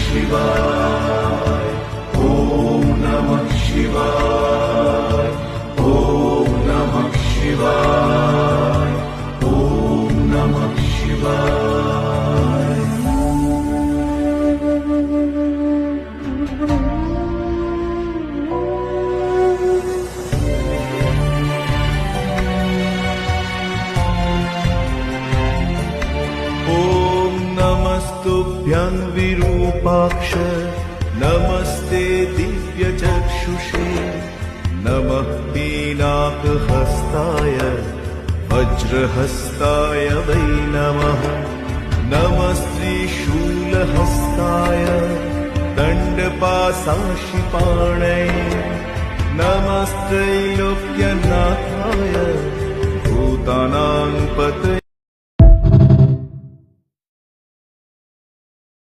शिवाय, ॐ नमः शिवाय, ॐ नमः शिवाय, ॐ नमः शिवाय। नमस्तुभ्यं विरूपाक्ष, नमस्ते दिव्यचक्षुषे, नमः पीनाकहस्ताय वज्रहस्ताय वै नमः, नमस्त्रिशूलहस्ताय दण्डपाशाशिपाणये, नमस्त्रैलोक्यनाथाय भूतानां पतये